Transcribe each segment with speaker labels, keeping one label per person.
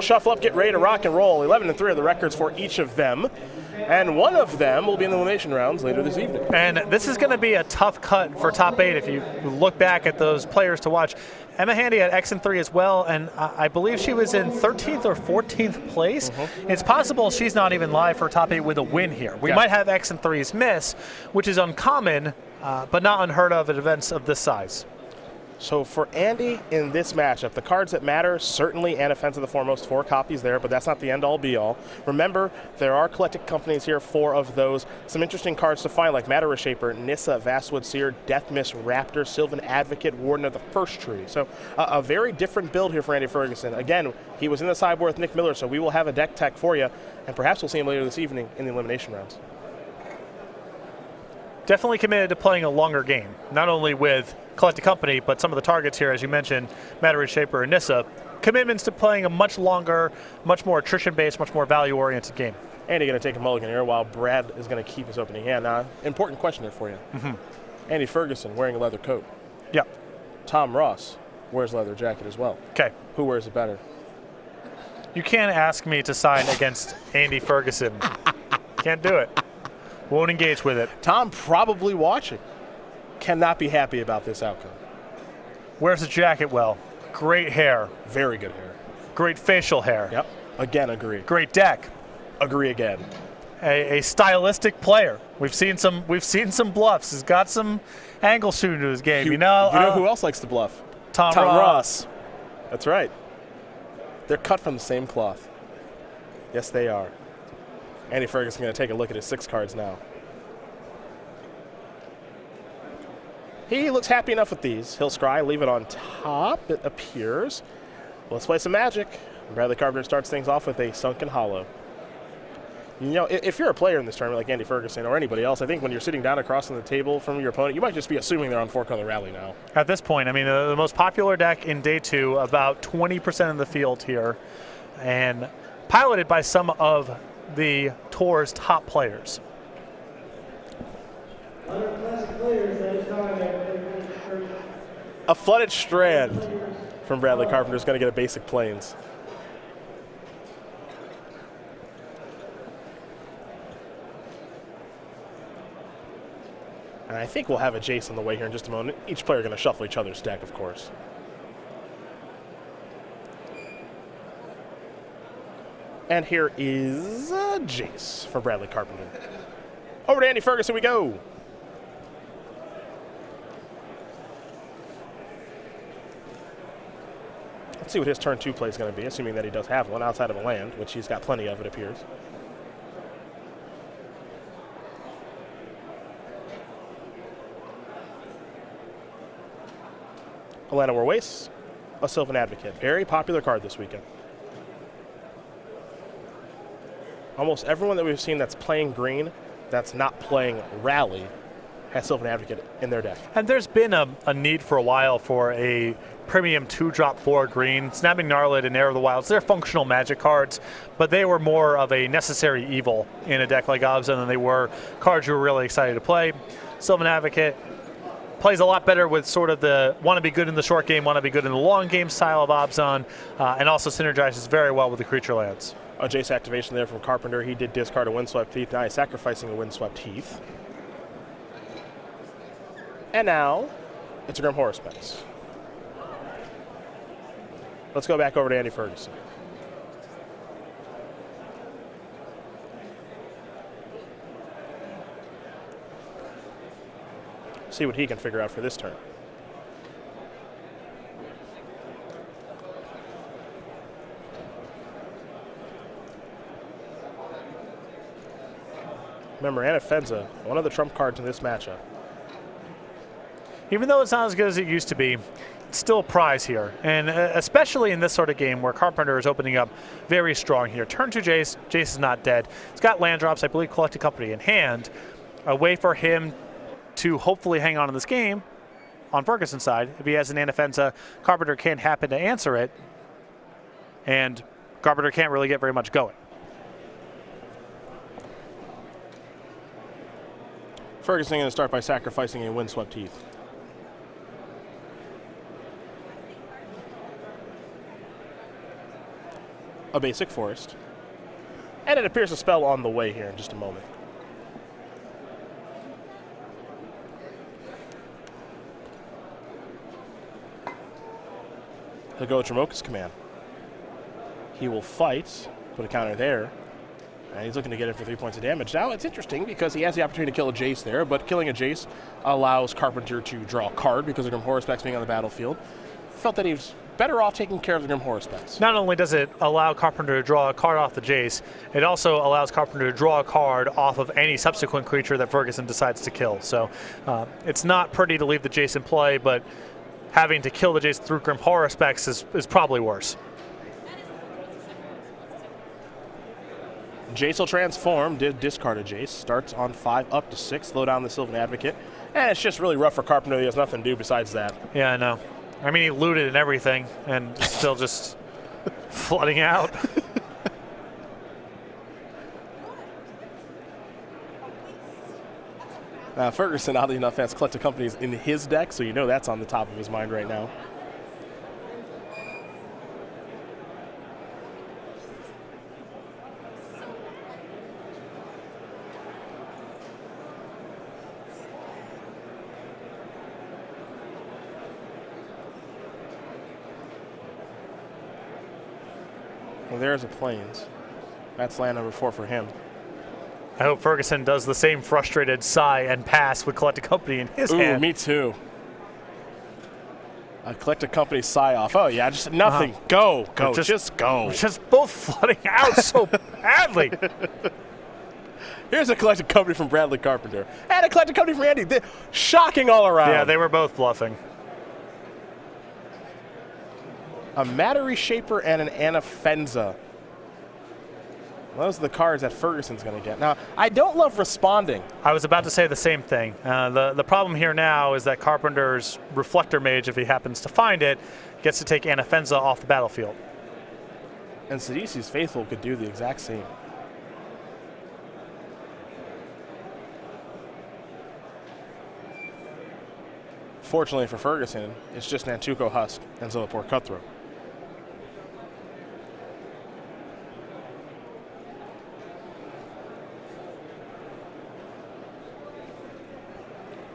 Speaker 1: they'll shuffle up, get ready to rock and roll. 11-3 are the records for each of them. And one of them will be in the elimination rounds later this evening.
Speaker 2: And this is going to be a tough cut for top 8 if you look back at those players to watch. Emma Handy had X3 as well, and I believe she was in 13th or 14th place. It's possible she's not even live for top 8 with a win here. We might have X3s miss, which is uncommon, but not unheard of at events of this size.
Speaker 1: So for Andy in this matchup, the cards that matter, certainly Anafenza the foremost, 4 copies there, but that's not the end-all be-all. Remember, there are collected companies here, 4 of those. Some interesting cards to find, like Matter Shaper, Nissa, Vastwood Seer, Death Mist, Raptor, Sylvan Advocate, Warden of the First Tree. So a very different build here for Andy Ferguson. Again, he was in the sideboard with Nick Miller, so we will have a deck tech for you, and perhaps we'll see him later this evening in the elimination rounds.
Speaker 2: Definitely committed to playing a longer game, not only with Collected Company, but some of the targets here, as you mentioned, Matter Shaper and Nissa, commitments to playing a much longer, much more attrition-based, much more value-oriented game.
Speaker 1: Andy going to take a mulligan here while Brad is going to keep his opening hand. Now, important question here for you. Andy Ferguson wearing a leather coat.
Speaker 2: Yep.
Speaker 1: Tom Ross wears a leather jacket as well.
Speaker 2: Okay.
Speaker 1: Who wears it better?
Speaker 2: You can't ask me to sign against Andy Ferguson. Can't do it. Won't engage with it.
Speaker 1: Tom probably watching. Cannot be happy about this outcome.
Speaker 2: Wears the jacket well. Great hair.
Speaker 1: Very good hair.
Speaker 2: Great facial hair.
Speaker 1: Yep. Again, agree.
Speaker 2: Great deck.
Speaker 1: Agree again.
Speaker 2: A stylistic player. We've seen some bluffs. He's got some angles shooting to his game. You know
Speaker 1: who else likes to bluff?
Speaker 2: Tom
Speaker 1: Ross. That's right. They're cut from the same cloth. Yes, they are. Andy Ferguson going to take a look at his 6 cards now. He looks happy enough with these. He'll scry, leave it on top, it appears. Let's play some Magic. Bradley Carpenter starts things off with a Sunken Hollow. You know, if you're a player in this tournament like Andy Ferguson or anybody else, I think when you're sitting down across on the table from your opponent, you might just be assuming they're on 4-color rally now.
Speaker 2: At this point, I mean, the most popular deck in day 2, about 20% of the field here, and piloted by some of the tour's top players.
Speaker 1: A Flooded Strand from Bradley Carpenter is going to get a basic Plains. And I think we'll have a Jace on the way here in just a moment. Each player going to shuffle each other's deck, of course. And here is Jace for Bradley Carpenter. Over to Andy Ferguson we go. Let's see what his turn 2 play is going to be, assuming that he does have one outside of a land, which he's got plenty of, it appears. Alana Warwace, a Sylvan Advocate. Very popular card this weekend. Almost everyone that we've seen that's playing green, that's not playing Rally, has Sylvan Advocate in their deck.
Speaker 2: And there's been a need for a while for a premium 2-drop 4 green. Snapping Gnarlid and Heir of the Wilds, they're functional Magic cards, but they were more of a necessary evil in a deck like Abzan than they were cards you were really excited to play. Sylvan Advocate plays a lot better with sort of the want to be good in the short game, want to be good in the long game style of Abzan, and also synergizes very well with the creature lands.
Speaker 1: A Jace activation there from Carpenter. He did discard a Windswept Heath. Now he's sacrificing a Windswept Heath. And now it's a Grim Horror Specs. Let's go back over to Andy Ferguson. See what he can figure out for this turn. Remember, Anafenza, one of the trump cards in this matchup.
Speaker 2: Even though it's not as good as it used to be, it's still a prize here. And especially in this sort of game where Carpenter is opening up very strong here. Turn 2 Jace, Jace is not dead. He's got land drops, I believe, Collected Company in hand. A way for him to hopefully hang on in this game on Ferguson's side. If he has an Anafenza, Carpenter can't happen to answer it. And Carpenter can't really get very much going.
Speaker 1: Ferguson going to start by sacrificing a Windswept Heath. a basic forest. And it appears a spell on the way here in just a moment. He'll go with Dramoka's command. He will fight, put a counter there, and he's looking to get in for 3 points of damage. Now, it's interesting because he has the opportunity to kill a Jace there, but killing a Jace allows Carpenter to draw a card because of Grim Horror Specs being on the battlefield. Felt that he was better off taking care of the Grim Horror Specs.
Speaker 2: Not only does it allow Carpenter to draw a card off the Jace, it also allows Carpenter to draw a card off of any subsequent creature that Ferguson decides to kill. So it's not pretty to leave the Jace in play, but having to kill the Jace through Grim Horror Specs is probably worse.
Speaker 1: Jace will transform, did discard a Jace, starts on 5 up to 6, slow down the Sylvan Advocate, and it's just really rough for Carpenter. He has nothing to do besides that.
Speaker 2: Yeah, I know. I mean, he looted and everything, and still just flooding out.
Speaker 1: Ferguson, oddly enough, has Collective Companies in his deck, so you know that's on the top of his mind right now. Well, there's a Plains. That's land number 4 for him.
Speaker 2: I hope Ferguson does the same frustrated sigh and pass with Collective Company in his hand.
Speaker 1: Me too. A Collective Company sigh off. Oh, yeah, just nothing. Go. Just go.
Speaker 2: We're just both flooding out so badly.
Speaker 1: Here's a Collective Company from Bradley Carpenter. And a Collective Company from Andy. Shocking all around.
Speaker 2: Yeah, they were both bluffing.
Speaker 1: A Matter Reshaper and an Anafenza. Those are the cards that Ferguson's going to get. Now, I don't love responding.
Speaker 2: I was about to say the same thing. The problem here now is that Carpenter's Reflector Mage, if he happens to find it, gets to take Anafenza off the battlefield.
Speaker 1: And Sidisi's Faithful could do the exact same. Fortunately for Ferguson, it's just Nantuko Husk and Zillipore Cutthroat.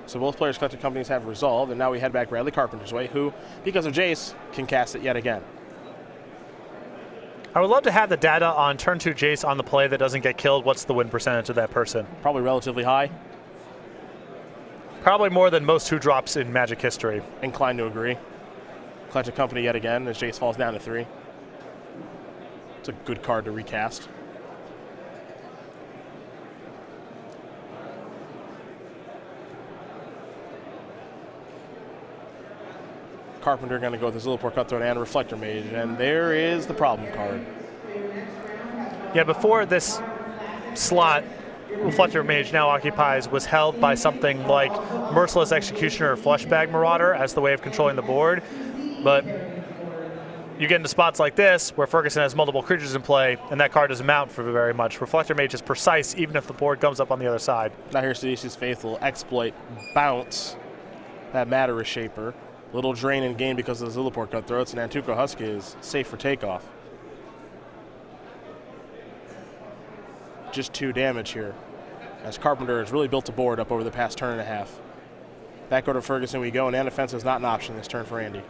Speaker 1: So both players' Collective Companies have resolved, and now we head back Bradley Carpenter's way, who, because of Jace, can cast it yet again.
Speaker 2: I would love to have the data on turn 2 Jace on the play that doesn't get killed. What's the win percentage of that person?
Speaker 1: Probably relatively high.
Speaker 2: Probably more than most 2-drops in Magic history.
Speaker 1: Inclined to agree. Collective Company yet again as Jace falls down to 3. It's a good card to recast. Carpenter going to go with his Zillipore Cutthroat and Reflector Mage, and there is the problem card.
Speaker 2: Yeah, before this slot Reflector Mage now occupies was held by something like Merciless Executioner or Fleshbag Marauder as the way of controlling the board, but you get into spots like this where Ferguson has multiple creatures in play, and that card doesn't mount for very much. Reflector Mage is precise even if the board comes up on the other side.
Speaker 1: Now here's Sidisi's Faithful, exploit, bounce, that Matter Reshaper. Little drain in game because of the Zillipore Cutthroats, and Nantuko Husk is safe for takeoff. Just 2 damage here, as Carpenter has really built a board up over the past turn and a half. Back over to Ferguson we go, and Anafenza is not an option this turn for Andy.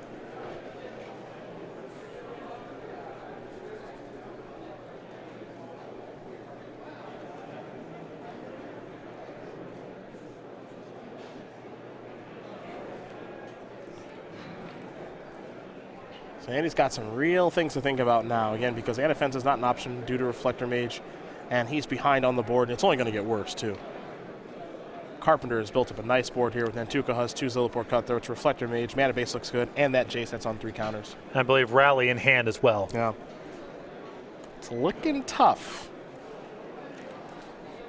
Speaker 1: So Andy's got some real things to think about now, again, because Anafenza is not an option due to Reflector Mage, and he's behind on the board, and it's only going to get worse, too. Carpenter has built up a nice board here with Nantuko Husk, 2 Zillipore Cutthroats, Reflector Mage, Mana Base looks good, and that Jace that's on 3 counters.
Speaker 2: I believe Rally in hand as well.
Speaker 1: Yeah. It's looking tough.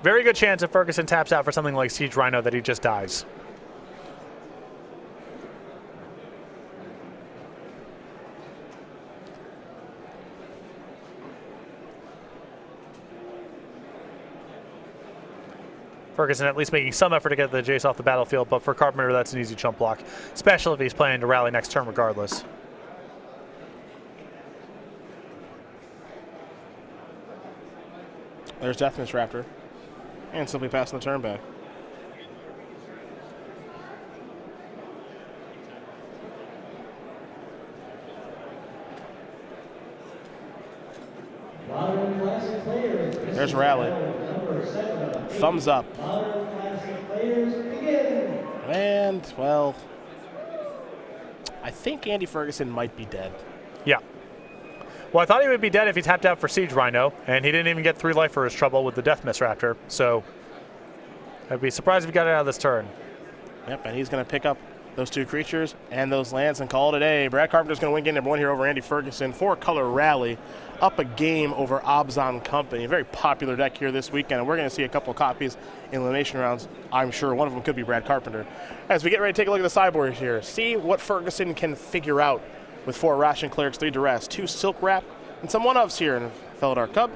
Speaker 2: Very good chance if Ferguson taps out for something like Siege Rhino that he just dies. Ferguson at least making some effort to get the Jace off the battlefield, but for Carpenter, that's an easy chump block, especially if he's planning to rally next turn regardless.
Speaker 1: There's Deathmatch Raptor. And simply passing the turn back. There's Rally. Thumbs up. And, well, I think Andy Ferguson might be dead.
Speaker 2: Yeah. Well, I thought he would be dead if he tapped out for Siege Rhino, and he didn't even get 3 life for his trouble with the Deathmatch Raptor. So I'd be surprised if he got it out of this turn.
Speaker 1: Yep, and he's going to pick up those 2 creatures and those lands and call it a day. Brad Carpenter's going to win game number 1 here over Andy Ferguson. 4-color Rally, up a game over Obzon Company. A very popular deck here this weekend, and we're going to see a couple of copies in elimination rounds. I'm sure one of them could be Brad Carpenter. As we get ready to take a look at the sideboard here, see what Ferguson can figure out with 4 Ration Clerics, 3 Duress, 2 Silk Wrap, and some one-ofs here in Felidar Cub,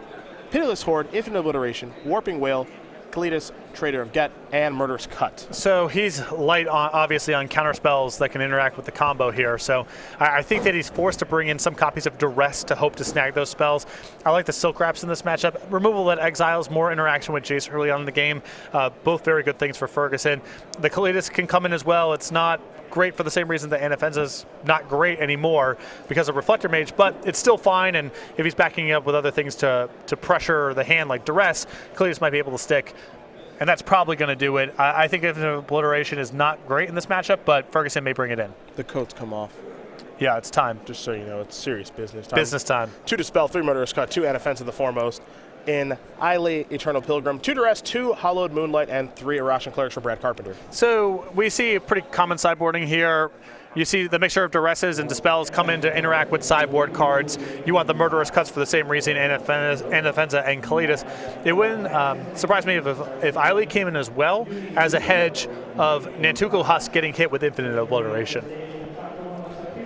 Speaker 1: Pitiless Horde, Infinite Obliteration, Warping Whale, Kalitas, Trader of Get, and Murderous Cut.
Speaker 2: So he's light, obviously, on counter spells that can interact with the combo here. So I think that he's forced to bring in some copies of Duress to hope to snag those spells. I like the Silk Wraps in this matchup. Removal that exiles, more interaction with Jace early on in the game. Both very good things for Ferguson. The Kalitas can come in as well. It's not great for the same reason that Anafenza's not great anymore because of Reflector Mage, but it's still fine, and if he's backing it up with other things to pressure the hand like Duress, Kalitas might be able to stick, and that's probably going to do it. I think Infinite Obliteration is not great in this matchup, but Ferguson may bring it in.
Speaker 1: The coats come off.
Speaker 2: Yeah, it's time.
Speaker 1: Just so you know, it's serious business time.
Speaker 2: Business time.
Speaker 1: 2 Dispel, 3 Murderous Cut, 2 Anafenza the Foremost. In Islay, Eternal Pilgrim, 2 Duress, 2 Hallowed Moonlight, and 3 Ration Clerics for Brad Carpenter.
Speaker 2: So we see a pretty common sideboarding here. You see the mixture of Duresses and Dispels come in to interact with sideboard cards. You want the Murderous Cuts for the same reason, Anafenza and Kalitas. It wouldn't surprise me if Islay came in as well as a hedge of Nantuko Husk getting hit with Infinite Obliteration.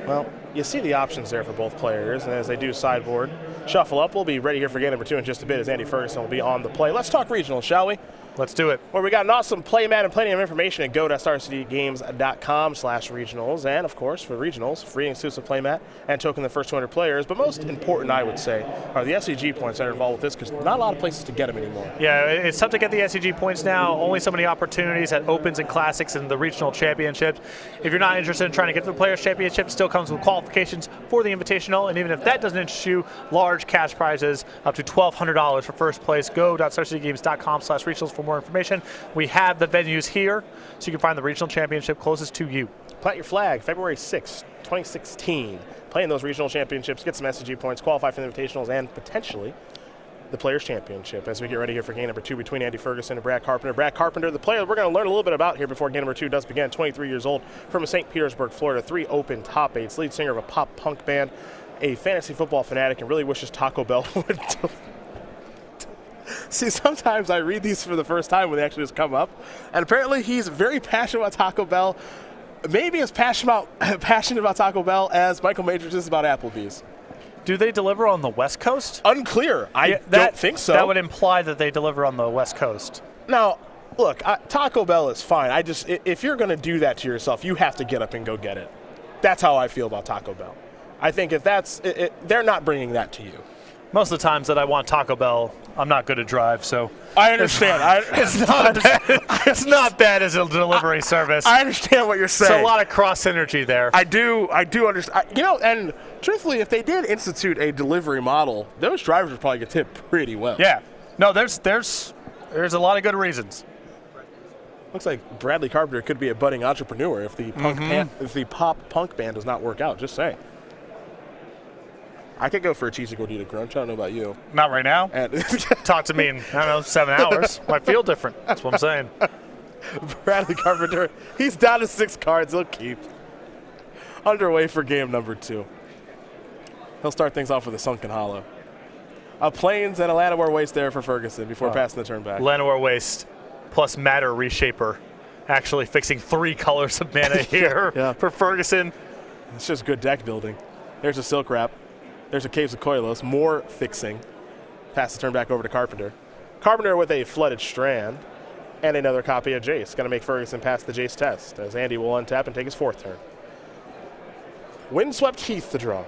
Speaker 1: Well, you see the options there for both players, and as they do sideboard, shuffle up, we'll be ready here for game number 2 in just a bit as Andy Ferguson will be on the play. Let's talk regionals, shall we?
Speaker 2: Let's do it.
Speaker 1: Well, we got an awesome play mat and plenty of information at go.starcitygames.com/regionals. And, of course, for regionals, free and exclusive play mat and token the first 200 players. But most important, I would say, are the SCG points that are involved with this because not a lot of places to get them anymore.
Speaker 2: Yeah, it's tough to get the SCG points now. Only so many opportunities at Opens and Classics and the regional championships. If you're not interested in trying to get to the Players' Championship, it still comes with qualifications for the Invitational. And even if that doesn't interest you, large cash prizes up to $1,200 for first place. Go.starcitygames.com/regionals for more information. We have the venues here, so you can find the regional championship closest to you.
Speaker 1: Plant your flag, February 6th, 2016. Play in those regional championships, get some SCG points, qualify for the Invitationals, and potentially the Players' Championship as we get ready here for game number 2 between Andy Ferguson and Brad Carpenter. Brad Carpenter, the player we're going to learn a little bit about here before game number 2 does begin. 23 years old, from St. Petersburg, Florida, 3 open top 8s, lead singer of a pop punk band, a fantasy football fanatic, and really wishes Taco Bell would See, sometimes I read these for the first time when they actually just come up, and apparently he's very passionate about Taco Bell, maybe as passionate about Taco Bell as Michael Majors is about Applebee's.
Speaker 2: Do they deliver on the West Coast?
Speaker 1: Unclear. I don't think so.
Speaker 2: That would imply that they deliver on the West Coast.
Speaker 1: Now, look, Taco Bell is fine. If you're going to do that to yourself, you have to get up and go get it. That's how I feel about Taco Bell. I think if that's they're not bringing that to you.
Speaker 2: Most of the times that I want Taco Bell, I'm not good to drive, so
Speaker 1: I understand.
Speaker 2: It's not bad as a delivery service.
Speaker 1: I understand what you're saying.
Speaker 2: It's a lot of cross synergy there.
Speaker 1: I do understand. And truthfully, if they did institute a delivery model, those drivers would probably get tipped pretty well.
Speaker 2: Yeah. No, there's a lot of good reasons.
Speaker 1: Looks like Bradley Carpenter could be a budding entrepreneur if the pop punk band does not work out. Just saying. I could go for a cheesy gordita crunch. I don't know about you.
Speaker 2: Not right now. Talk to me in, 7 hours. Might feel different. That's what I'm saying.
Speaker 1: Bradley Carpenter, he's down to 6 cards. He'll keep. Underway for game number 2. He'll start things off with a Sunken Hollow. A Plains and a Llanowar Waste there for Ferguson before passing the turn back.
Speaker 2: Llanowar Waste plus Matter Reshaper. Actually fixing 3 colors of mana here for Ferguson.
Speaker 1: It's just good deck building. There's a Silk Wrap. There's a Caves of Koilos, more fixing. Pass the turn back over to Carpenter. Carpenter with a Flooded Strand and another copy of Jace. Going to make Ferguson pass the Jace test as Andy will untap and take his 4th turn. Windswept Heath to draw.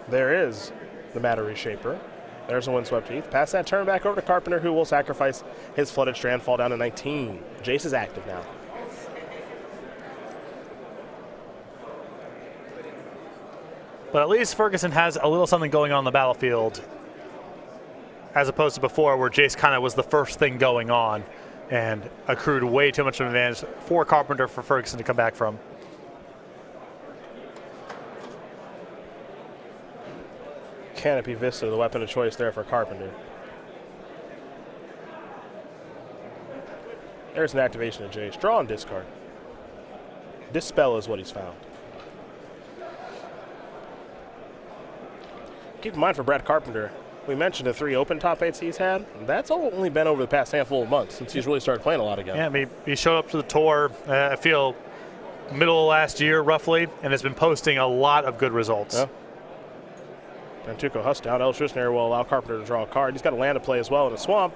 Speaker 1: There is the Matter Reshaper. There's a Windswept Heath. Pass that turn back over to Carpenter, who will sacrifice his Flooded Strand, fall down to 19. Jace is active now.
Speaker 2: But at least Ferguson has a little something going on the battlefield, as opposed to before where Jace kind of was the first thing going on and accrued way too much of an advantage for Carpenter for Ferguson to come back from.
Speaker 1: Canopy Vista, the weapon of choice there for Carpenter. There's an activation of Jace. Draw and discard. Dispel is what he's found. Keep in mind for Brad Carpenter, we mentioned the 3 open top 8s he's had. That's only been over the past handful of months since he's really started playing a lot again.
Speaker 2: Yeah, I mean, he showed up to the tour, I feel, middle of last year roughly, and has been posting a lot of good results.
Speaker 1: Yeah. And Tuco Huss down. El Schussner will allow Carpenter to draw a card. He's got a land to play as well in a swamp.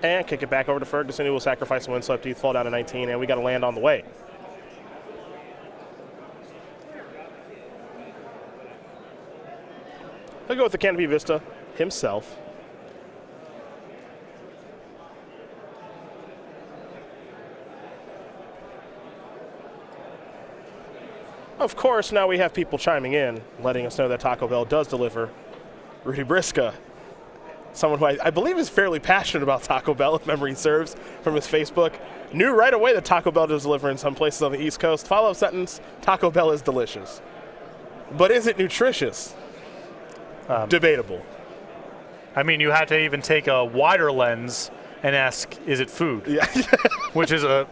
Speaker 1: And kick it back over to Ferguson, who will sacrifice a Windswept Heath, fall down to 19, and we got a land on the way. He'll go with the Canopy Vista himself. Of course, now we have people chiming in, letting us know that Taco Bell does deliver. Rudy Brisca, someone who I believe is fairly passionate about Taco Bell, if memory serves, from his Facebook, knew right away that Taco Bell does deliver in some places on the East Coast. Follow-up sentence, Taco Bell is delicious. But is it nutritious? Debatable.
Speaker 2: I mean, you have to even take a wider lens and ask, is it food?
Speaker 1: Yeah.
Speaker 2: Which is a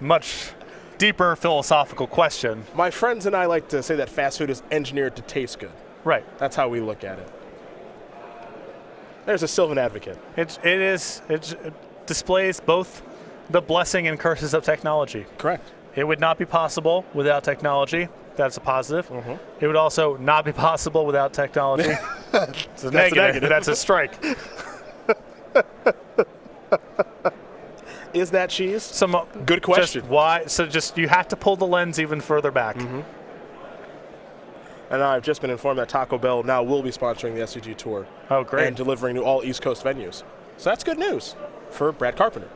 Speaker 2: much deeper philosophical question.
Speaker 1: My friends and I like to say that fast food is engineered to taste good.
Speaker 2: Right.
Speaker 1: That's how we look at it. There's a Sylvan Advocate.
Speaker 2: It displays both the blessing and curses of technology.
Speaker 1: Correct.
Speaker 2: It would not be possible without technology. That's a positive. Mm-hmm. It would also not be possible without technology. It's a negative. That's a strike.
Speaker 1: Is that cheese? Good question.
Speaker 2: Why? So just you have to pull the lens even further back.
Speaker 1: Mm-hmm. And I've just been informed that Taco Bell now will be sponsoring the SCG Tour.
Speaker 2: Oh, great.
Speaker 1: And delivering to all East Coast venues. So that's good news for Brad Carpenter.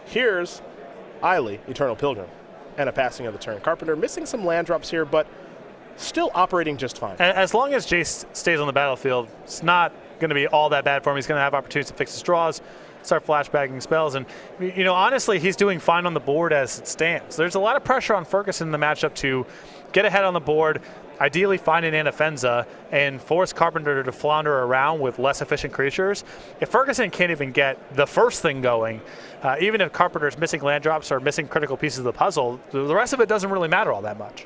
Speaker 1: Here's Eiley, Eternal Pilgrim, and a passing of the turn. Carpenter missing some land drops here, but still operating just fine.
Speaker 2: As long as Jace stays on the battlefield, it's not going to be all that bad for him. He's going to have opportunities to fix his draws, start flashbacking spells, and honestly, he's doing fine on the board as it stands. There's a lot of pressure on Ferguson in the matchup to get ahead on the board, ideally find an Anafenza, and force Carpenter to flounder around with less efficient creatures. If Ferguson can't even get the first thing going, even if Carpenter's missing land drops or missing critical pieces of the puzzle, the rest of it doesn't really matter all that much.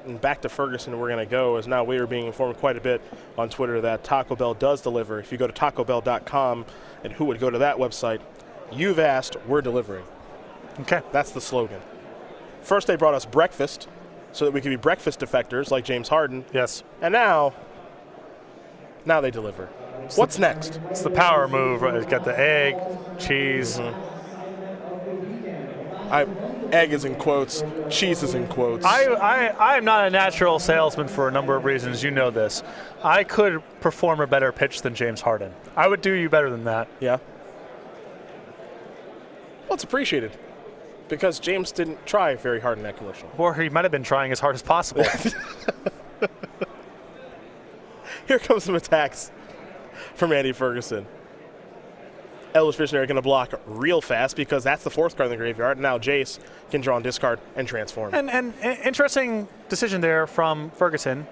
Speaker 1: And back to Ferguson we're going to go, as now we are being informed quite a bit on Twitter that Taco Bell does deliver. If you go to tacobell.com, and who would go to that website, you've asked, we're delivering.
Speaker 2: Okay.
Speaker 1: That's the slogan. First they brought us breakfast so that we could be breakfast defectors like James Harden.
Speaker 2: Yes.
Speaker 1: And now they deliver. What's next?
Speaker 2: It's the power move. Right? It's got the egg, cheese.
Speaker 1: Mm-hmm. Egg is in quotes, cheese is in quotes.
Speaker 2: I am not a natural salesman for a number of reasons. You know this. I could perform a better pitch than James Harden. I would do you better than that.
Speaker 1: Yeah. Well, it's appreciated because James didn't try very hard in that commercial.
Speaker 2: Or he might have been trying as hard as possible.
Speaker 1: Here comes some attacks from Andy Ferguson. Elvish Visionary going to block real fast because that's the 4th card in the graveyard. Now Jace can draw and discard and transform.
Speaker 2: And interesting decision there from Ferguson.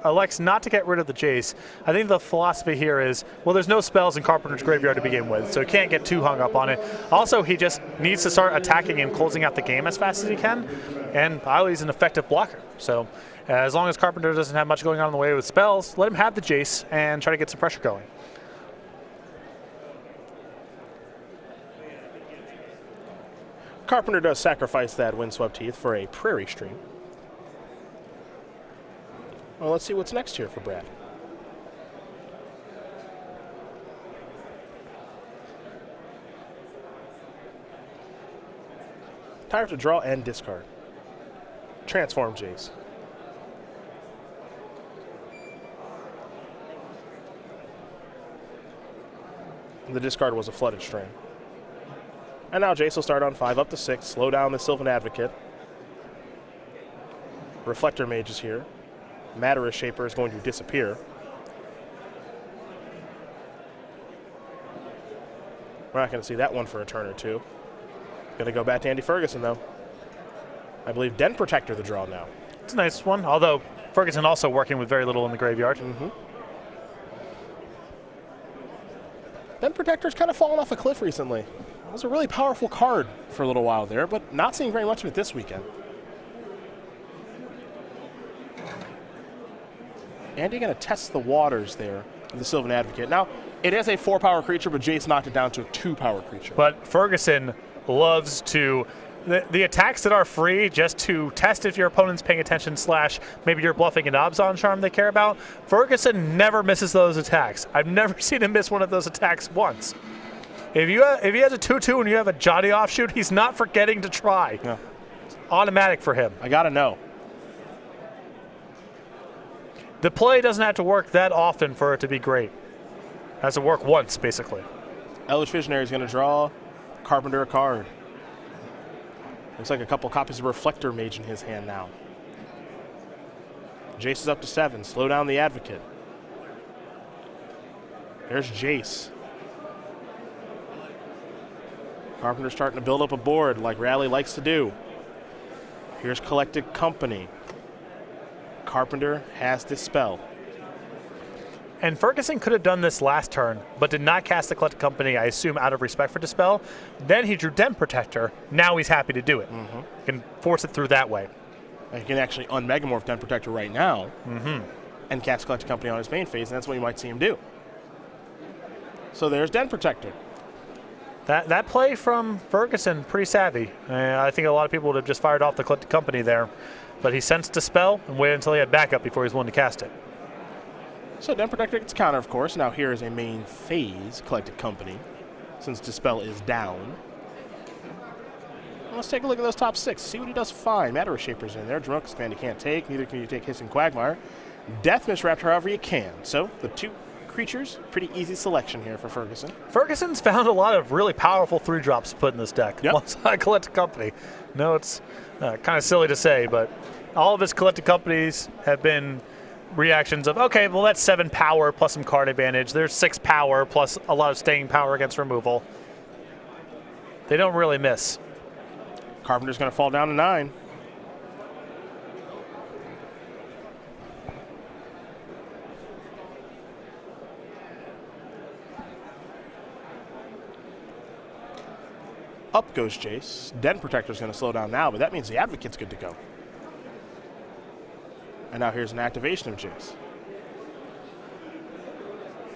Speaker 2: Elects not to get rid of the Jace. I think the philosophy here is, well, there's no spells in Carpenter's graveyard to begin with, so he can't get too hung up on it. Also, he just needs to start attacking and closing out the game as fast as he can, and Eiley's an effective blocker. So as long as Carpenter doesn't have much going on in the way with spells, let him have the Jace and try to get some pressure going.
Speaker 1: Carpenter does sacrifice that Windswept Heath for a Prairie Stream. Well, let's see what's next here for Brad. Time to draw and discard. Transform Jace. The discard was a Flooded Stream. And now Jace will start on 5 up to 6, slow down the Sylvan Advocate. Reflector Mage is here. Matter Shaper is going to disappear. We're not going to see that one for a turn or two. Going to go back to Andy Ferguson, though. I believe Den Protector the draw now.
Speaker 2: It's a nice one, although Ferguson also working with very little in the graveyard.
Speaker 1: Den Protector's kind of fallen off a cliff recently. It was a really powerful card for a little while there, but not seeing very much of it this weekend. Andy going to test the waters there of the Sylvan Advocate. Now, it is a 4-power creature, but Jace knocked it down to a 2-power creature.
Speaker 2: But Ferguson loves to... The attacks that are free just to test if your opponent's paying attention / maybe you're bluffing an Abzan Charm they care about, Ferguson never misses those attacks. I've never seen him miss one of those attacks once. If he has a 2/2 and you have a Johnny offshoot, he's not forgetting to try.
Speaker 1: Yeah.
Speaker 2: It's automatic for him.
Speaker 1: I got to know.
Speaker 2: The play doesn't have to work that often for it to be great. It has to work once, basically.
Speaker 1: Elvish Visionary is going to draw Carpenter a card. Looks like a couple copies of Reflector Mage in his hand now. Jace is up to 7. Slow down the Advocate. There's Jace. Carpenter's starting to build up a board like Rally likes to do. Here's Collected Company. Carpenter has Dispel.
Speaker 2: And Ferguson could have done this last turn, but did not cast the Collected Company, I assume, out of respect for Dispel. Then he drew Den Protector. Now he's happy to do it. Can force it through that way.
Speaker 1: And he can actually unmegamorph Den Protector right now and cast Collected Company on his main phase, and that's what you might see him do. So there's Den Protector.
Speaker 2: That play from Ferguson, pretty savvy. I think a lot of people would have just fired off the Collected Company there. But he sensed Dispel and waited until he had backup before he was willing to cast it.
Speaker 1: So Den Protector gets counter, of course. Now here is a main phase Collected Company, since Dispel is down. Let's take a look at those top 6. See what he does fine. Matter Shaper's in there. Drunk Command you can't take. Neither can you take Hissing Quagmire. Death Misraptor however you can. So the 2 creatures, pretty easy selection here for Ferguson.
Speaker 2: Ferguson's found a lot of really powerful 3-drops put in this deck.
Speaker 1: Yep.
Speaker 2: Alongside Collected Company. No, it's kind of silly to say, but all of his Collected Companies have been reactions of, okay, well, that's 7 power plus some card advantage. There's 6 power plus a lot of staying power against removal. They don't really miss.
Speaker 1: Carpenter's going to fall down to 9. Up goes Jace. Den Protector's going to slow down now, but that means the Advocate's good to go. And now here's an activation of Jace.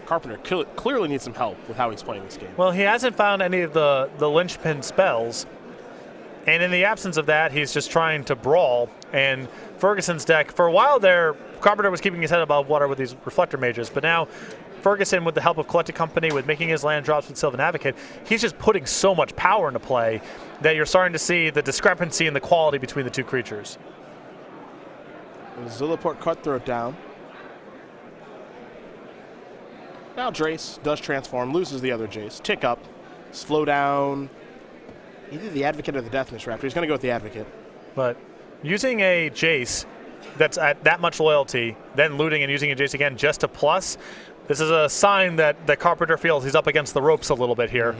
Speaker 1: Carpenter clearly needs some help with how he's playing this game.
Speaker 2: Well, he hasn't found any of the linchpin spells. And in the absence of that, he's just trying to brawl. And Ferguson's deck, for a while there, Carpenter was keeping his head above water with these Reflector Mages. But now Ferguson, with the help of Collected Company, with making his land drops with Sylvan Advocate, he's just putting so much power into play that you're starting to see the discrepancy in the quality between the 2 creatures.
Speaker 1: Zilliport Cutthroat down. Now Jace does transform, loses the other Jace. Tick up, slow down. Either the Advocate or the Death Misraptor. He's going to go with the Advocate.
Speaker 2: But using a Jace that's at that much loyalty, then looting and using a Jace again just to plus, this is a sign that the Carpenter feels he's up against the ropes a little bit here.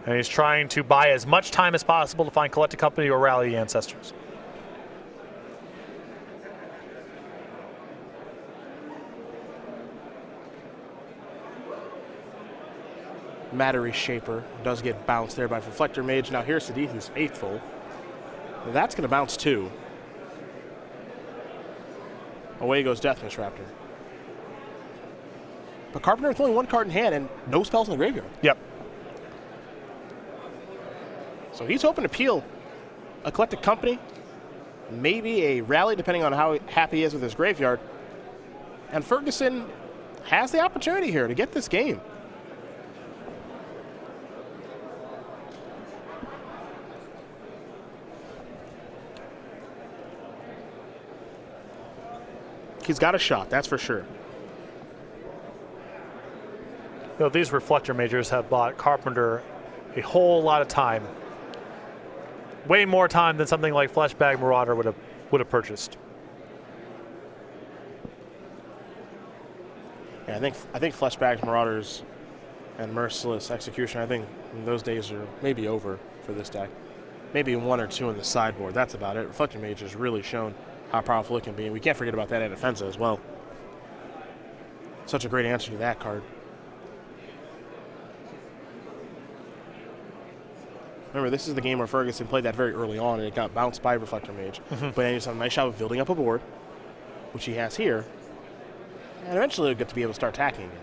Speaker 2: And he's trying to buy as much time as possible to find Collected Company or rally the Ancestors.
Speaker 1: Matter Shaper does get bounced there by Reflector Mage. Now here's Sadi, who's faithful. That's going to bounce too. Away goes Death Misraptor. But Carpenter with only 1 card in hand and no spells in the graveyard.
Speaker 2: Yep.
Speaker 1: So he's hoping to peel a Collected Company, maybe a rally, depending on how happy he is with his graveyard. And Ferguson has the opportunity here to get this game. he's got a shot, that's for sure.
Speaker 2: You know, these Reflector Majors have bought Carpenter a whole lot of time. Way more time than something like Fleshbag Marauder would have purchased.
Speaker 1: Yeah, I think Fleshbag Marauders and Merciless Execution, I think those days are maybe over for this deck. Maybe 1 or 2 in the sideboard. That's about it. Reflector Mage has really shown how powerful it can be, and we can't forget about that Anafenza as well. Such a great answer to that card. Remember, this is the game where Ferguson played that very early on, and it got bounced by Reflector Mage. But then he's done a nice job of building up a board, which he has here. And eventually he'll get to be able to start attacking again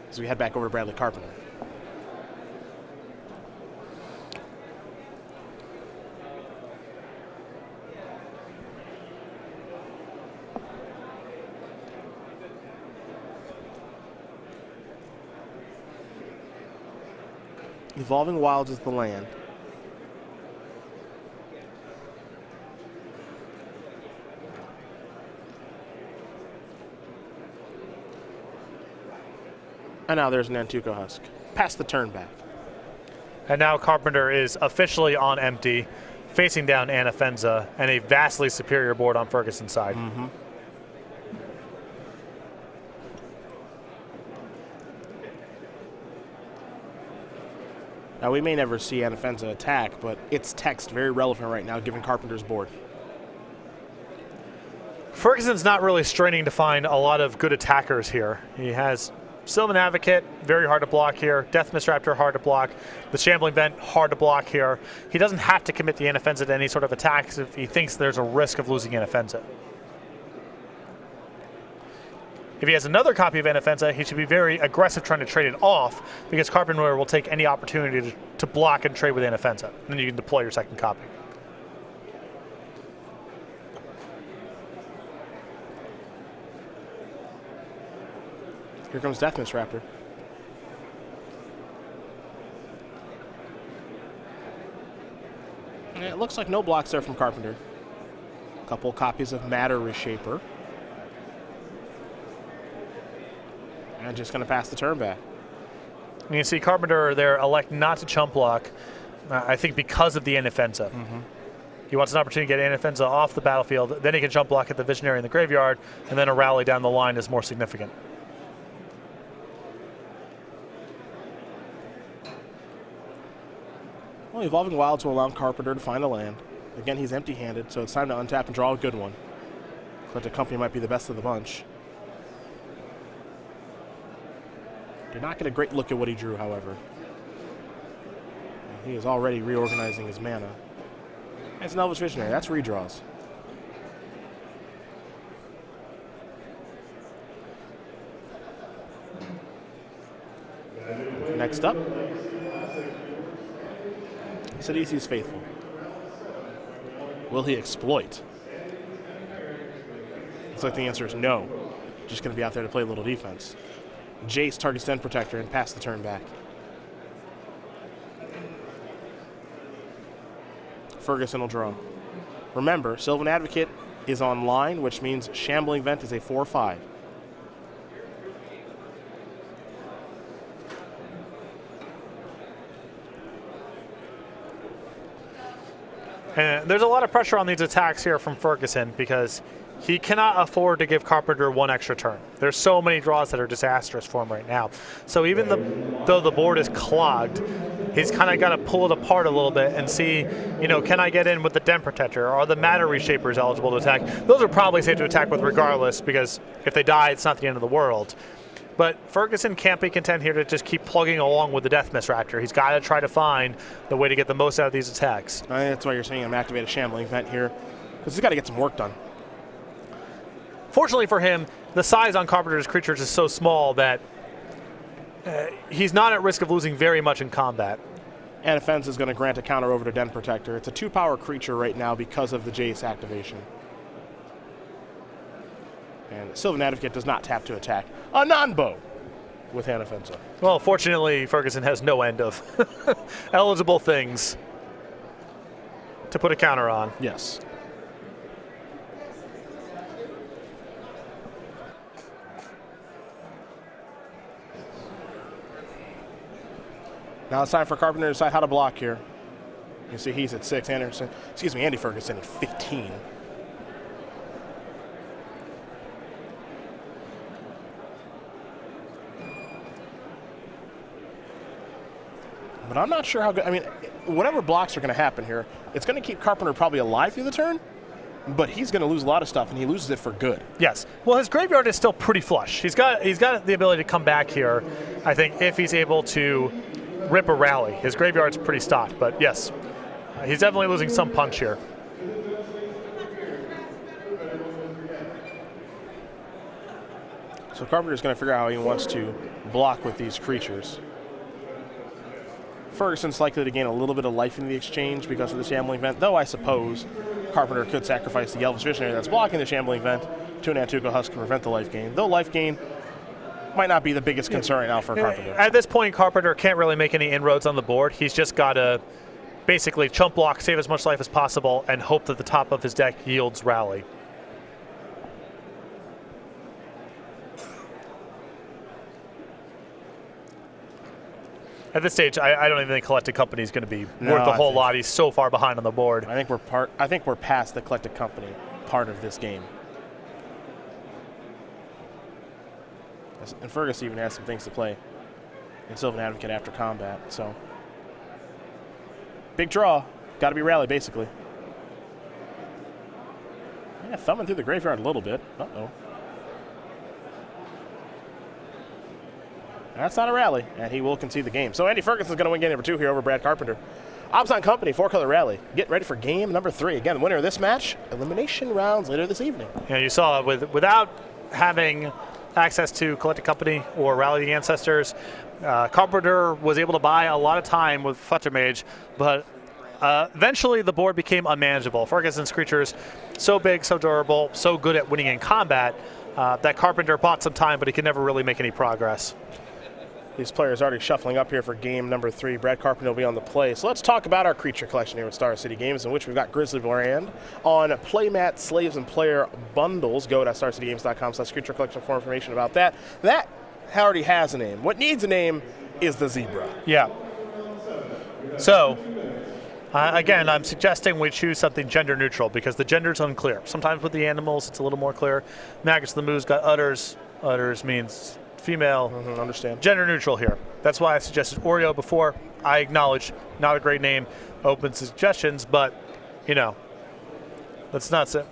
Speaker 1: as we head back over to Bradley Carpenter. Evolving Wilds is the land. And now there's an Nantuko Husk. Pass the turn back.
Speaker 2: And now Carpenter is officially on empty, facing down Anafenza, and a vastly superior board on Ferguson's side.
Speaker 1: Now, we may never see Anafenza attack, but it's text very relevant right now given Carpenter's board.
Speaker 2: Ferguson's not really straining to find a lot of good attackers here. He has Sylvan Advocate, very hard to block here. Death Misraptor, hard to block. The Shambling Vent, hard to block here. He doesn't have to commit the Anafenza to any sort of attacks if he thinks there's a risk of losing Anafenza. If he has another copy of Anafenza, he should be very aggressive trying to trade it off, because Carpenter will take any opportunity to block and trade with Anafenza. And then you can deploy your second copy.
Speaker 1: Here comes Death Misraptor. And it looks like no blocks there from Carpenter. A couple copies of Matter Reshaper. And just going to pass the turn back.
Speaker 2: And you see Carpenter there elect not to chump block, I think because of the Anafenza. He wants an opportunity to get Anafenza off the battlefield, then he can jump block at the Visionary in the graveyard, and then a rally down the line is more significant.
Speaker 1: Well, Evolving Wilds will allow Carpenter to find a land. Again, he's empty-handed, so it's time to untap and draw a good one. But the company might be the best of the bunch. Did not get a great look at what he drew, however. He is already reorganizing his mana. It's an Elvish Visionary. That's redraws. Next up, Sidisi's Faithful. Will he exploit? Looks like the answer is no. Just going to be out there to play a little defense. Jace targets Den Protector and pass the turn back. Ferguson will draw. Remember, Sylvan Advocate is online, which means Shambling Vent is a 4/5.
Speaker 2: And there's a lot of pressure on these attacks here from Ferguson because he cannot afford to give Carpenter one extra turn. There's so many draws that are disastrous for him right now. So even though the board is clogged, he's kind of got to pull it apart a little bit and see, you know, can I get in with the Den Protector? Are the Matter Reshapers eligible to attack? Those are probably safe to attack with regardless, because if they die, it's not the end of the world. But Ferguson can't be content here to just keep plugging along with the Death Misraptor. He's got to try to find the way to get the most out of these attacks.
Speaker 1: I think that's why you're seeing him activate a Shambling Vent here, because he's got to get some work done.
Speaker 2: Fortunately for him, the size on Carpenter's creatures is so small that he's not at risk of losing very much in combat.
Speaker 1: And Offense is going to grant a counter over to Den Protector. It's a 2-power creature right now because of the Jace activation. And Sylvan Advocate does not tap to attack a non-bow with Anafenza.
Speaker 2: Well, fortunately, Ferguson has no end of eligible things to put a counter on.
Speaker 1: Yes. Now it's time for Carpenter to decide how to block here. You see he's at 6, Andy Ferguson at 15. But I'm not sure how good, I mean, whatever blocks are going to happen here, it's going to keep Carpenter probably alive through the turn, but he's going to lose a lot of stuff, and he loses it for good.
Speaker 2: Yes. Well, his graveyard is still pretty flush. He's got the ability to come back here, I think, if he's able to rip a rally. His graveyard's pretty stocked, but yes, he's definitely losing some punch here.
Speaker 1: So Carpenter's going to figure out how he wants to block with these creatures. Ferguson's likely to gain a little bit of life in the exchange because of the Shambling Vent, though I suppose Carpenter could sacrifice the Elvish Visionary that's blocking the Shambling Vent to an Antuco Husk to prevent the life gain, though life gain might not be the biggest concern right now for Carpenter.
Speaker 2: At this point, Carpenter can't really make any inroads on the board. He's just got to basically chump block, save as much life as possible, and hope that the top of his deck yields rally. At this stage, I don't even think Collected Company is going to be worth a whole lot. He's so far behind on the board.
Speaker 1: I think we're past the Collected Company part of this game. And Ferguson even has some things to play in Sylvan Advocate after combat. So big draw, got to be rally basically. Yeah, thumbing through the graveyard a little bit. Uh-oh. That's not a rally, and he will concede the game. So Andy Ferguson's going to win game number 2 here over Brad Carpenter. Obzon Company, 4-color rally. Get ready for game number 3. Again, the winner of this match, elimination rounds later this evening.
Speaker 2: Yeah, you saw without having access to Collected Company or Rally the Ancestors, Carpenter was able to buy a lot of time with Fletcher Mage, but eventually the board became unmanageable. Ferguson's creatures so big, so durable, so good at winning in combat that Carpenter bought some time, but he could never really make any progress.
Speaker 1: These players already shuffling up here for game number 3. Brad Carpenter will be on the play. So let's talk about our creature collection here at Star City Games, in which we've got Grizzly Brand on playmat, slaves, and player bundles. Go to starcitygames.com/creature collection for information about that. That already has a name. What needs a name is the zebra.
Speaker 2: Yeah. So, again, I'm suggesting we choose something gender neutral because the gender's unclear. Sometimes with the animals, it's a little more clear. Magus the Moo's got udders. Udders means female.
Speaker 1: Understand.
Speaker 2: Gender neutral here. That's why I suggested Oreo before. I acknowledge not a great name, open suggestions, but, you know, that's not it.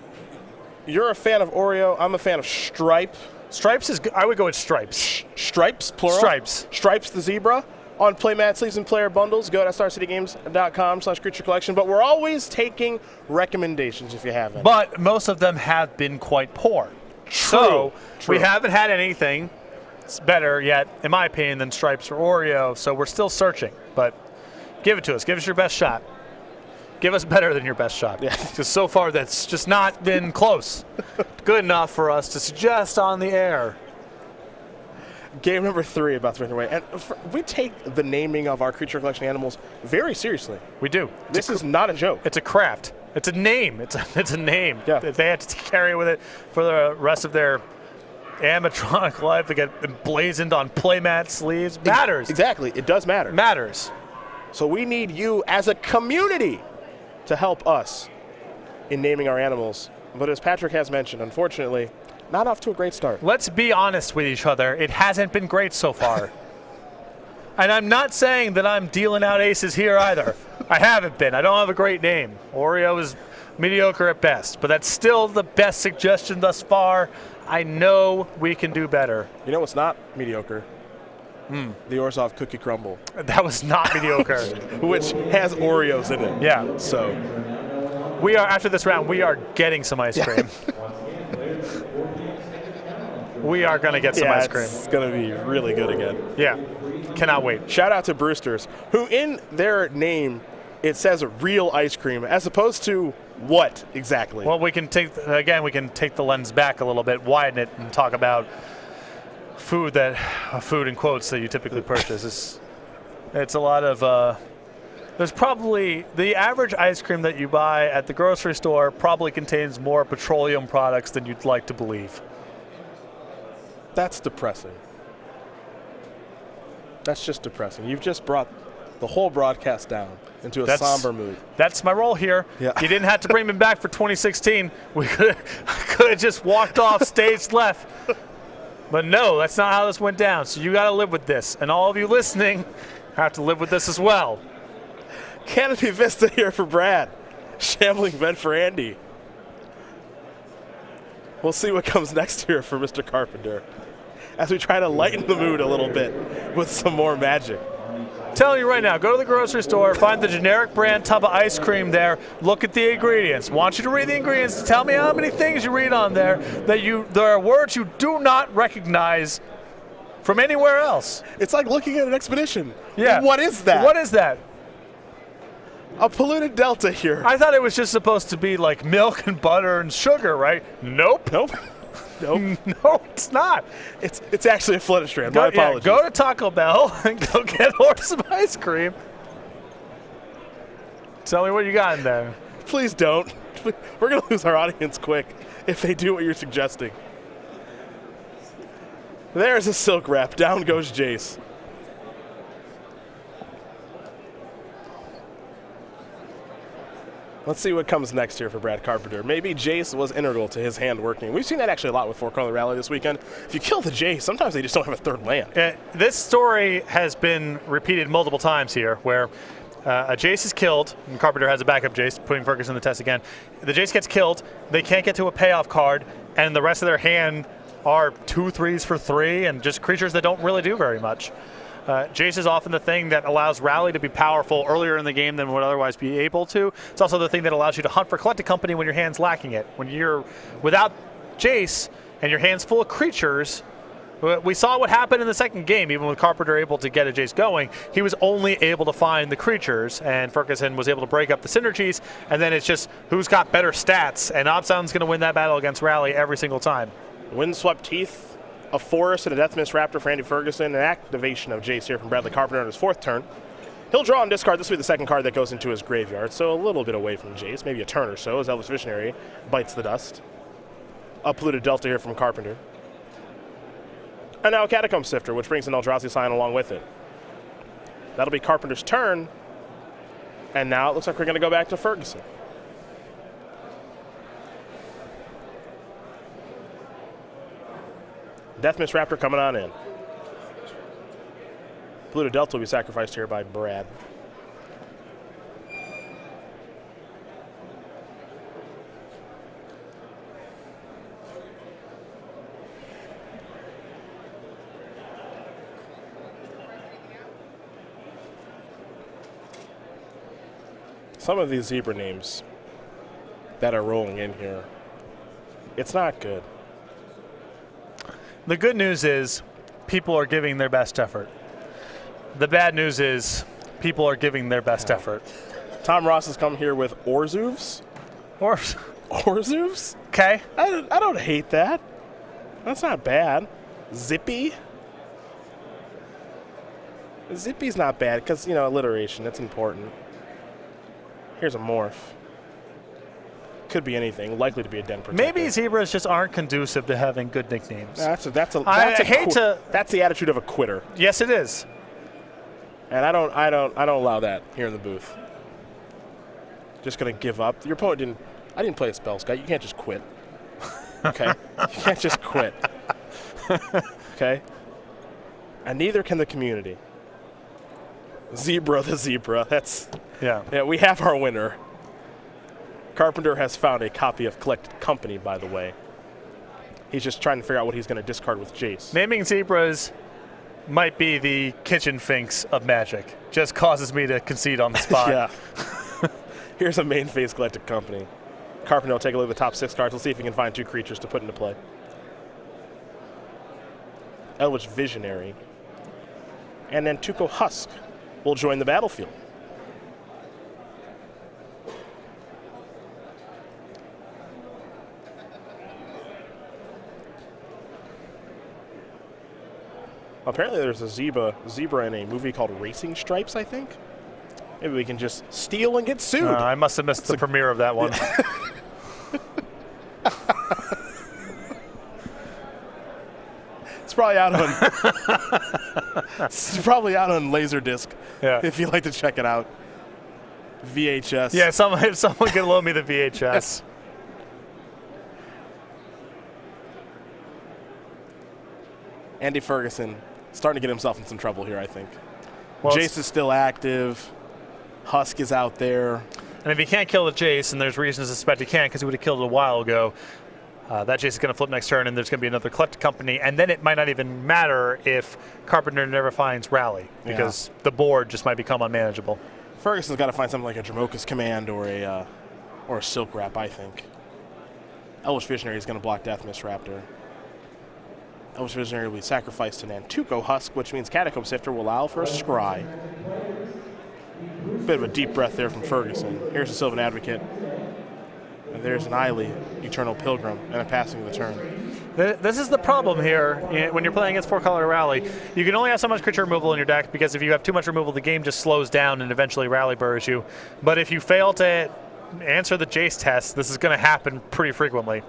Speaker 1: You're a fan of Oreo. I'm a fan of Stripe.
Speaker 2: Stripes is good. I would go with Stripes.
Speaker 1: Stripes, plural?
Speaker 2: Stripes.
Speaker 1: Stripes the zebra on playmat, sleeves, and player bundles. Go to starcitygames.com/creature collection. But we're always taking recommendations if you haven't.
Speaker 2: But most of them have been quite poor.
Speaker 1: True.
Speaker 2: We haven't had anything better yet, in my opinion, than Stripes or Oreo, so we're still searching. But give it to us. Give us your best shot. Give us better than your best shot.
Speaker 1: Yeah.
Speaker 2: Because so far that's just not been close. Good enough for us to suggest on the air.
Speaker 1: Game number 3 about to make their way. And we take the naming of our creature collection animals very seriously.
Speaker 2: We do.
Speaker 1: This is not a joke.
Speaker 2: It's a craft. It's a name. It's a name.
Speaker 1: Yeah.
Speaker 2: They have to carry with it for the rest of their animatronic life. They get emblazoned on playmat sleeves. Matters.
Speaker 1: Exactly. It does matter.
Speaker 2: Matters.
Speaker 1: So we need you as a community to help us in naming our animals. But as Patrick has mentioned, unfortunately, not off to a great start.
Speaker 2: Let's be honest with each other. It hasn't been great so far. And I'm not saying that I'm dealing out aces here either. I haven't been. I don't have a great name. Oreo is mediocre at best, but that's still the best suggestion thus far. I know we can do better.
Speaker 1: You know what's not mediocre? The Orzhov Cookie Crumble.
Speaker 2: That was not mediocre.
Speaker 1: Which has Oreos in it.
Speaker 2: Yeah.
Speaker 1: So
Speaker 2: we are, after this round, we are getting some ice cream. We are going to get some ice cream.
Speaker 1: It's going to be really good again.
Speaker 2: Yeah. Cannot wait.
Speaker 1: Shout out to Brewsters, who in their name, it says real ice cream, as opposed to what exactly?
Speaker 2: Well, we can take, again, we can take the lens back a little bit, widen it, and talk about food in quotes that you typically purchase. It's a lot of, there's probably, the average ice cream that you buy at the grocery store probably contains more petroleum products than you'd like to believe.
Speaker 1: That's depressing. That's just depressing. You've just brought the whole broadcast down into a somber mood.
Speaker 2: That's my role here.
Speaker 1: Yeah.
Speaker 2: You didn't have to bring me back for 2016. We could have just walked off stage left. But no, that's not how this went down. So you got to live with this. And all of you listening have to live with this as well.
Speaker 1: Canopy Vista here for Brad. Shambling bed for Andy. We'll see what comes next here for Mr. Carpenter as we try to lighten the mood a little bit with some more Magic.
Speaker 2: Telling you right now, go to the grocery store, find the generic brand tub of ice cream there, look at the ingredients. Want you to read the ingredients, tell me how many things you read on there there are words you do not recognize from anywhere else.
Speaker 1: It's like looking at an expedition.
Speaker 2: Yeah.
Speaker 1: What is that?
Speaker 2: What is that?
Speaker 1: A polluted delta here.
Speaker 2: I thought it was just supposed to be like milk and butter and sugar, right? Nope.
Speaker 1: Nope. Nope.
Speaker 2: No, it's not.
Speaker 1: It's actually a flooded strand. My apologies.
Speaker 2: Go to Taco Bell and go get some ice cream. Tell me what you got in there.
Speaker 1: Please don't. We're going to lose our audience quick if they do what you're suggesting. There's a silk wrap. Down goes Jace. Let's see what comes next here for Brad Carpenter. Maybe Jace was integral to his hand working. We've seen that actually a lot with four-color rally this weekend. If you kill the Jace, sometimes they just don't have a third land.
Speaker 2: This story has been repeated multiple times here, where a Jace is killed, and Carpenter has a backup Jace, putting Ferguson in the test again. The Jace gets killed, they can't get to a payoff card, and the rest of their hand are 2/3s for 3, and just creatures that don't really do very much. Jace is often the thing that allows Rally to be powerful earlier in the game than would otherwise be able to. It's also the thing that allows you to hunt for Collected Company when your hand's lacking it. When you're without Jace and your hand's full of creatures, we saw what happened in the second game. Even with Carpenter able to get a Jace going, he was only able to find the creatures, and Ferguson was able to break up the synergies, and then it's just who's got better stats, and Obsound's going to win that battle against Rally every single time.
Speaker 1: Windswept Teeth, a Forest, and a Deathmist Raptor for Andy Ferguson, an activation of Jace here from Bradley Carpenter on his 4th turn. He'll draw and discard. This will be the second card that goes into his graveyard, so a little bit away from Jace, maybe a turn or so, as Elvish Visionary bites the dust. A polluted Delta here from Carpenter. And now a Catacomb Sifter, which brings an Eldrazi Sign along with it. That'll be Carpenter's turn, and now it looks like we're going to go back to Ferguson. Deathmist Raptor coming on in. Polluted Delta will be sacrificed here by Brad. Some of these zebra names that are rolling in here, it's not good.
Speaker 2: The good news is people are giving their best effort. The bad news is people are giving their best effort.
Speaker 1: Tom Ross has come here with Orzuvs. Orzuvs?
Speaker 2: Okay.
Speaker 1: I don't hate that. That's not bad. Zippy? Zippy's not bad because, you know, alliteration, that's important. Here's a morph. Could be anything, likely to be a den protector.
Speaker 2: Maybe zebras just aren't conducive to having good nicknames.
Speaker 1: That's the attitude of a quitter.
Speaker 2: Yes, it is.
Speaker 1: And I don't allow that here in the booth. Just gonna give up. Your opponent didn't. I didn't play a spell, Scott. You can't just quit. Okay, you can't just quit. Okay, and neither can the community. Zebra the zebra. Yeah. We have our winner. Carpenter has found a copy of Collected Company, by the way. He's just trying to figure out what he's going to discard with Jace.
Speaker 2: Naming zebras might be the kitchen finks of Magic. Just causes me to concede on the spot.
Speaker 1: Yeah. Here's a main phase Collected Company. Carpenter will take a look at the top 6 cards. We'll see if he can find 2 creatures to put into play. Elvish Visionary. And then Tuco Husk will join the battlefield. Apparently there's a zebra in a movie called Racing Stripes, I think. Maybe we can just steal and get sued.
Speaker 2: I must have missed the premiere of that one.
Speaker 1: probably out on. It's probably out on Laserdisc.
Speaker 2: Yeah.
Speaker 1: If you'd like to check it out. VHS.
Speaker 2: Yeah, if someone can loan me the VHS.
Speaker 1: Andy Ferguson starting to get himself in some trouble here, I think.
Speaker 2: Well,
Speaker 1: Jace is still active. Husk is out there.
Speaker 2: And if he can't kill the Jace, and there's reason to suspect he can't because he would have killed it a while ago, that Jace is going to flip next turn, and there's going to be another Collected Company, and then it might not even matter if Carpenter never finds Rally, because the board just might become unmanageable.
Speaker 1: Ferguson's got to find something like a Dromoka's Command or a Silk Wrap, I think. Elvish Visionary is going to block Deathmist Raptor. Elvish Visionary will be sacrificed to Nantuko Husk, which means Catacomb Sifter will allow for a Scry. Bit of a deep breath there from Ferguson. Here's a Sylvan Advocate. And there's an Eiley, Eternal Pilgrim, and a passing of the turn.
Speaker 2: This is the problem here when you're playing against 4-color Rally. You can only have so much creature removal in your deck because if you have too much removal, the game just slows down and eventually Rally burrs you. But if you fail to answer the Jace test, this is going to happen pretty frequently.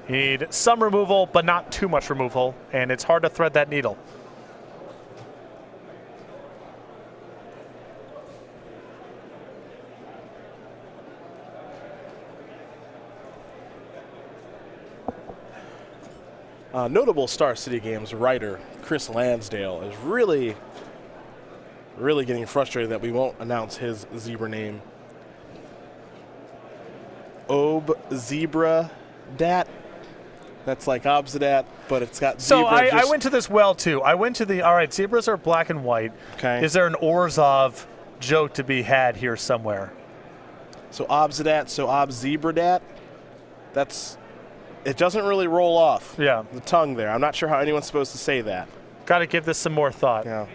Speaker 2: You need some removal, but not too much removal, and it's hard to thread that needle.
Speaker 1: Notable Star City Games writer Chris Lansdale is really getting frustrated that we won't announce his zebra name. Zebra Dat. That's like Obsidat, but it's got zebra.
Speaker 2: So I went to this well, too. I went to the, all right, zebras are black and white.
Speaker 1: Okay.
Speaker 2: Is there an Orzhov joke to be had here somewhere?
Speaker 1: So Obsidat, so Obzebradat. That's, it doesn't really roll off the tongue there. I'm not sure how anyone's supposed to say that.
Speaker 2: Got to give this some more thought.
Speaker 1: Yeah.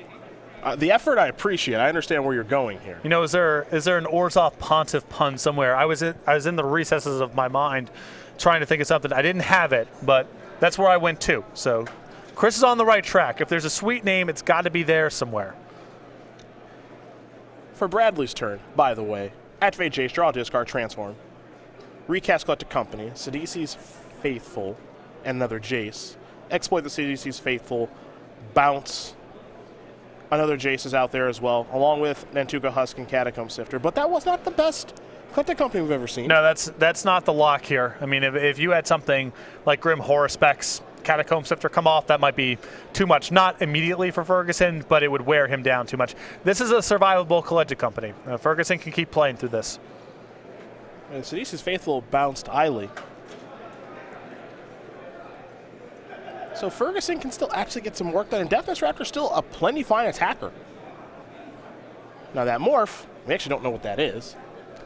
Speaker 1: The effort I appreciate. I understand where you're going here.
Speaker 2: You know, is there an Orzhov Pontiff pun somewhere? I was in the recesses of my mind trying to think of something. I didn't have it, but that's where I went to. So Chris is on the right track. If there's a sweet name, it's got to be there somewhere.
Speaker 1: For Bradley's turn, by the way, activate Jace, draw, discard, transform. Recast Collected Company, Sidisi's Faithful, and another Jace. Exploit the Sidisi's Faithful, bounce. Another Jace is out there as well, along with Nantuko Husk and Catacomb Sifter. But that was not the best Collected Company we've ever seen.
Speaker 2: No, that's not the lock here. I mean, if you had something like Grim Horror Specs, Catacomb Sifter come off, that might be too much. Not immediately for Ferguson, but it would wear him down too much. This is a survivable Collected Company. Ferguson can keep playing through this.
Speaker 1: And Sidisi's Faithful bounced Eiley. So Ferguson can still actually get some work done, and Deathmist Raptor's still a plenty fine attacker. Now that morph, we actually don't know what that is.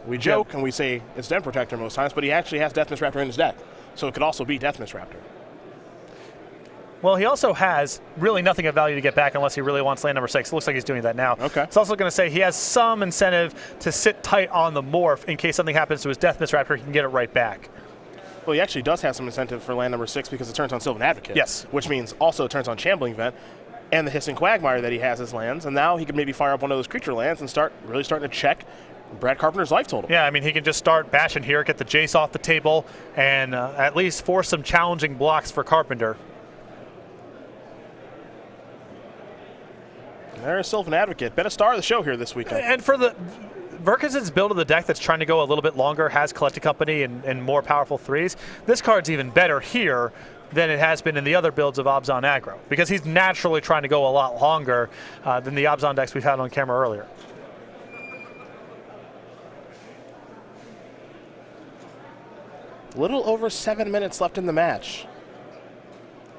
Speaker 1: We joke and we say it's Den Protector most times, but he actually has Deathmist Raptor in his deck. So it could also be Deathmist Raptor.
Speaker 2: Well, he also has really nothing of value to get back unless he really wants land number 6. It looks like he's doing that now.
Speaker 1: Okay.
Speaker 2: It's also going to say he has some incentive to sit tight on the morph in case something happens to his Deathmist Raptor, he can get it right back.
Speaker 1: Well, he actually does have some incentive for land number 6 because it turns on Sylvan Advocate.
Speaker 2: Yes.
Speaker 1: Which means also it turns on Shambling Vent and the Hissing Quagmire that he has as lands. And now he can maybe fire up one of those creature lands and really starting to check Brad Carpenter's life total.
Speaker 2: Yeah, I mean, he can just start bashing here, get the Jace off the table, and at least force some challenging blocks for Carpenter.
Speaker 1: There's Sylvan Advocate. Been a star of the show here this weekend.
Speaker 2: And for the Verkason's build of the deck that's trying to go a little bit longer, has Collected Company and more powerful 3s. This card's even better here than it has been in the other builds of Obzon Aggro, because he's naturally trying to go a lot longer than the Obzon decks we've had on camera earlier.
Speaker 1: Little over 7 minutes left in the match,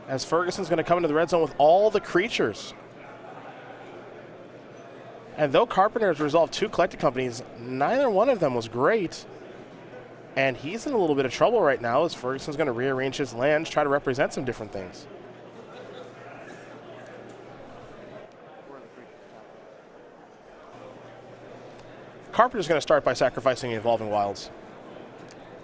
Speaker 1: as Ferguson's going to come into the red zone with all the creatures. And though Carpenter has resolved 2 Collected Companies, neither one of them was great. And he's in a little bit of trouble right now as Ferguson's going to rearrange his lands, try to represent some different things. Carpenter's going to start by sacrificing Evolving Wilds.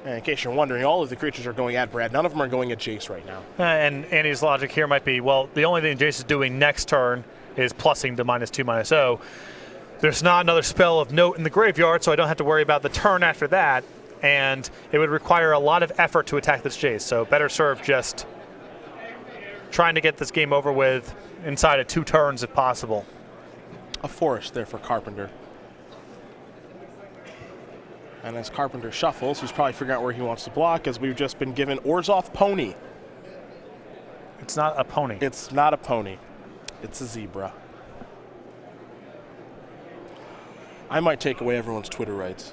Speaker 1: And in case you're wondering, all of the creatures are going at Brad. None of them are going at Jace right now.
Speaker 2: And Andy's logic here might be, well, the only thing Jace is doing next turn is plussing to -2/-0. There's not another spell of note in the graveyard, so I don't have to worry about the turn after that. And it would require a lot of effort to attack this Jace, so better serve just trying to get this game over with inside of 2 turns if possible.
Speaker 1: A forest there for Carpenter. And as Carpenter shuffles, he's probably figuring out where he wants to block, as we've just been given Orzhov Pony.
Speaker 2: It's not a pony.
Speaker 1: It's not a pony. It's a zebra. I might take away everyone's Twitter rights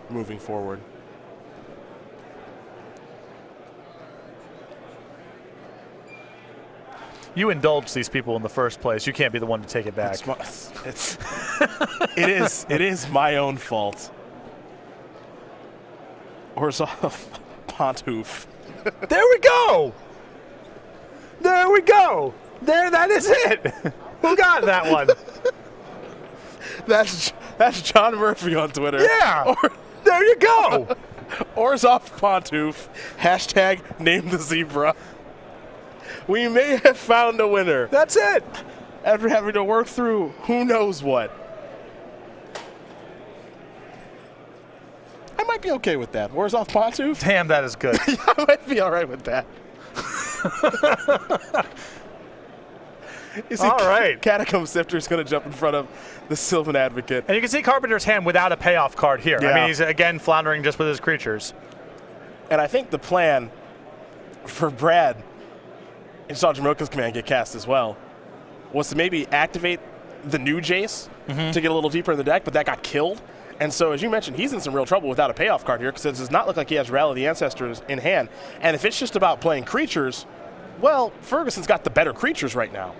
Speaker 1: moving forward.
Speaker 2: You indulged these people in the first place. You can't be the one to take it back.
Speaker 1: It is my own fault. Orzhov Ponthoof.
Speaker 2: There we go. There we go. There, that is it. Who got that one?
Speaker 1: That's John Murphy on Twitter.
Speaker 2: Yeah. There you go.
Speaker 1: Orzhov Ponthoof. Hashtag name the zebra. We may have found a winner.
Speaker 2: That's it.
Speaker 1: After having to work through who knows what. I might be okay with that. Orzhov Ponthoof?
Speaker 2: Damn, that is good.
Speaker 1: I might be all right with that. You see,
Speaker 2: all right.
Speaker 1: Catacomb Sifter is going to jump in front of the Sylvan Advocate.
Speaker 2: And you can see Carpenter's hand without a payoff card here.
Speaker 1: Yeah.
Speaker 2: I mean, he's, again, floundering just with his creatures.
Speaker 1: And I think the plan for Brad, and saw Jamoka's command get cast as well, was to maybe activate the new Jace to get a little deeper in the deck, but that got killed. And so, as you mentioned, he's in some real trouble without a payoff card here, because it does not look like he has Rally the Ancestors in hand. And if it's just about playing creatures, well, Ferguson's got the better creatures right now.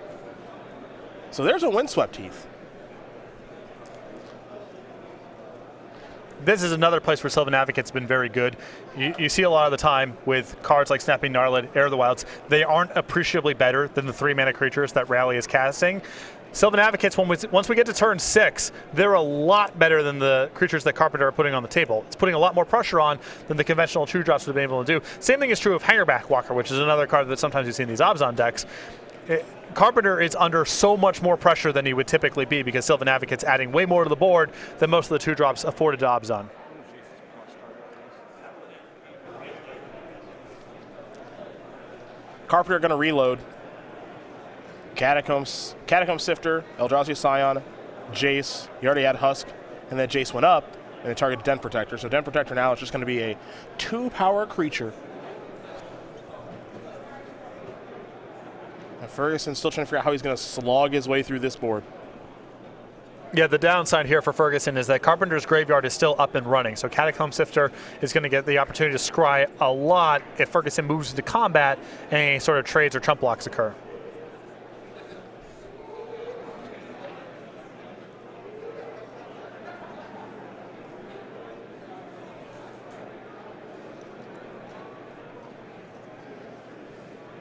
Speaker 1: So there's a Windswept Heath.
Speaker 2: This is another place where Sylvan Advocate's been very good. You see a lot of the time with cards like Snapping Gnarlid, Heir of the Wilds, they aren't appreciably better than the 3-mana creatures that Rally is casting. Sylvan Advocates, once we get to turn 6, they're a lot better than the creatures that Carpenter are putting on the table. It's putting a lot more pressure on than the conventional 2-drops would have been able to do. Same thing is true of Hangerback Walker, which is another card that sometimes you see in these Abzan decks. Carpenter is under so much more pressure than he would typically be because Sylvan Advocate's adding way more to the board than most of the 2-drops afforded to Abzan.
Speaker 1: Carpenter going to reload. Catacomb Sifter, Eldrazi Scion, Jace. He already had Husk, and then Jace went up, and it targeted Den Protector. So Den Protector now is just going to be a 2-power creature. And Ferguson's still trying to figure out how he's going to slog his way through this board.
Speaker 2: Yeah, the downside here for Ferguson is that Carpenter's graveyard is still up and running, so Catacomb Sifter is going to get the opportunity to scry a lot if Ferguson moves into combat and any sort of trades or trump blocks occur.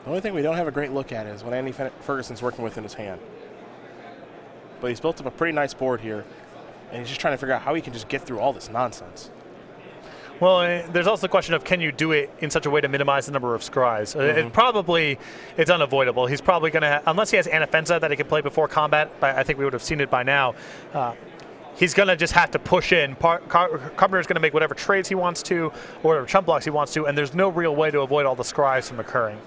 Speaker 1: The only thing we don't have a great look at is what Andy Ferguson's working with in his hand. But he's built up a pretty nice board here, and he's just trying to figure out how he can just get through all this nonsense.
Speaker 2: Well, there's also the question of can you do it in such a way to minimize the number of scries? It's unavoidable. He's probably going to, unless he has Anafenza that he can play before combat, but I think we would have seen it by now. He's going to just have to push in. Carpenter's going to make whatever trades he wants to, or whatever chump blocks he wants to, and there's no real way to avoid all the scries from occurring.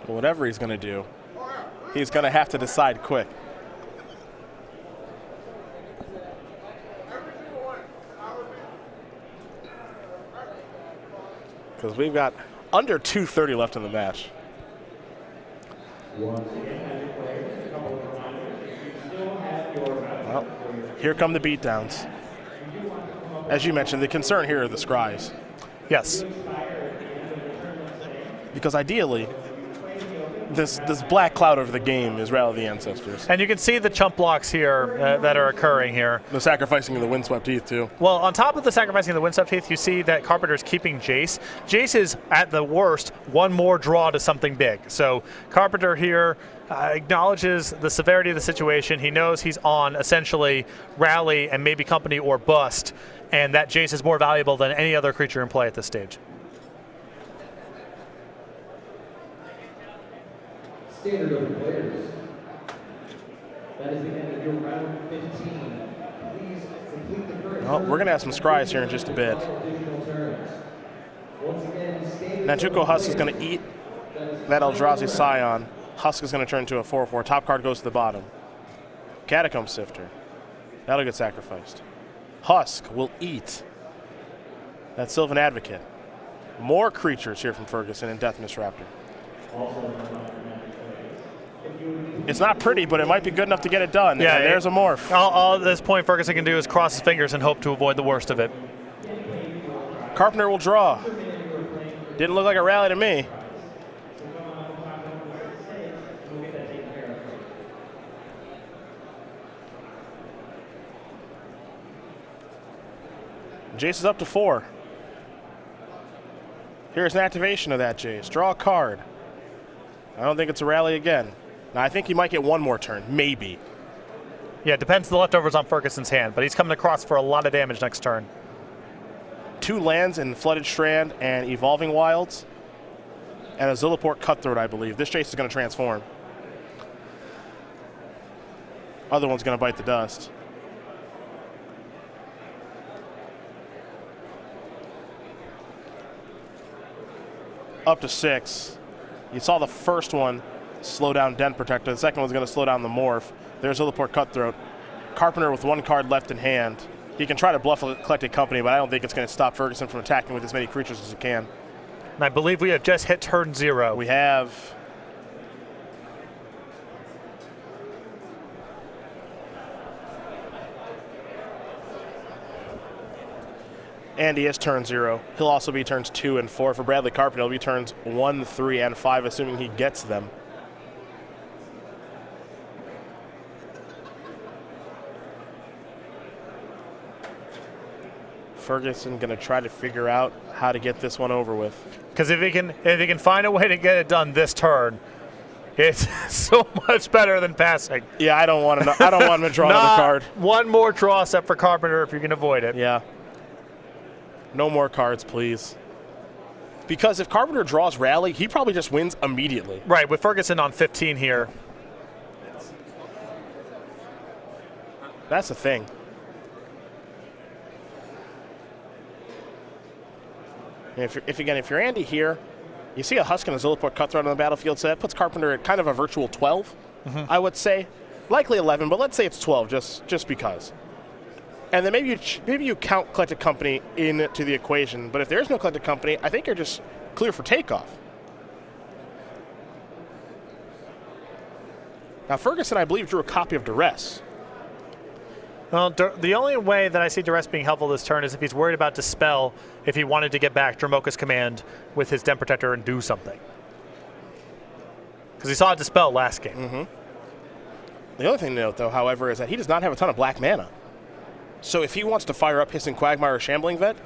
Speaker 1: Whatever he's going to do, he's going to have to decide quick. Because we've got under 2:30 left in the match. Well, here come the beatdowns. As you mentioned, the concern here are the scries.
Speaker 2: Yes.
Speaker 1: Because ideally, this black cloud over the game is Rally the Ancestors.
Speaker 2: And you can see the chump blocks here that are occurring here.
Speaker 1: The sacrificing of the Windswept Heath, too.
Speaker 2: Well, on top of the sacrificing of the Windswept Heath, you see that Carpenter's keeping Jace. Jace is, at the worst, one more draw to something big. So Carpenter here acknowledges the severity of the situation. He knows he's on, essentially, Rally and maybe Company or Bust, and that Jace is more valuable than any other creature in play at this stage.
Speaker 3: Standard of the players. That is the end of your round 15. Please complete the current.
Speaker 1: Well, we're going to have some scries here in just a bit. Nantuko Husk is going to eat that Eldrazi Scion. Husk is going to turn into a 4/4. Top card goes to the bottom. Catacomb Sifter. That'll get sacrificed. Husk will eat that Sylvan Advocate. More creatures here from Ferguson and Death Mist Raptor. It's not pretty, but it might be good enough to get it done.
Speaker 2: Yeah,
Speaker 1: and there's a morph.
Speaker 2: All at this point Ferguson can do is cross his fingers and hope to avoid the worst of it.
Speaker 1: Carpenter will draw. Didn't look like a rally to me. Jace is up to 4. Here's an activation of that Jace. Draw a card. I don't think it's a rally again. Now, I think he might get one more turn, maybe.
Speaker 2: Yeah, it depends on the leftovers on Ferguson's hand, but he's coming across for a lot of damage next turn.
Speaker 1: 2 lands in Flooded Strand and Evolving Wilds, and a Zilliport Cutthroat, I believe. This Jace is going to transform. Other one's going to bite the dust. Up to 6. You saw the first one slow down Den Protector. The second one's going to slow down the Morph. There's Zilliport Cutthroat. Carpenter with 1 card left in hand. He can try to bluff a Collected Company, but I don't think it's going to stop Ferguson from attacking with as many creatures as he can.
Speaker 2: And I believe we have just hit turn 0.
Speaker 1: We have. Andy is turn 0. He'll also be turns 2 and 4. For Bradley Carpenter, he'll be turns 1, 3, and 5, assuming he gets them. Ferguson going to try to figure out how to get this one over with.
Speaker 2: Because if he can find a way to get it done this turn, it's so much better than passing.
Speaker 1: Yeah, I don't want to. I don't want him to draw another card.
Speaker 2: One more draw step for Carpenter if you can avoid it.
Speaker 1: Yeah. No more cards, please. Because if Carpenter draws Rally, he probably just wins immediately.
Speaker 2: Right, with Ferguson on 15 here.
Speaker 1: That's the thing. And if you're Andy here, you see a Husk and a Zilliport Cutthroat on the battlefield, so that puts Carpenter at kind of a virtual 12, I would say. Likely 11, but let's say it's 12 just because. And then maybe you count Collected Company into the equation, but if there's no Collected Company, I think you're just clear for takeoff. Now, Ferguson, I believe, drew a copy of Duress.
Speaker 2: Well, the only way that I see Duress being helpful this turn is if he's worried about Dispel, if he wanted to get back Dromoka's command with his Den Protector and do something. Because he saw Dispel last game.
Speaker 1: The other thing to note, though, however, is that he does not have a ton of black mana. So if he wants to fire up Hissing Quagmire or Shambling Vet,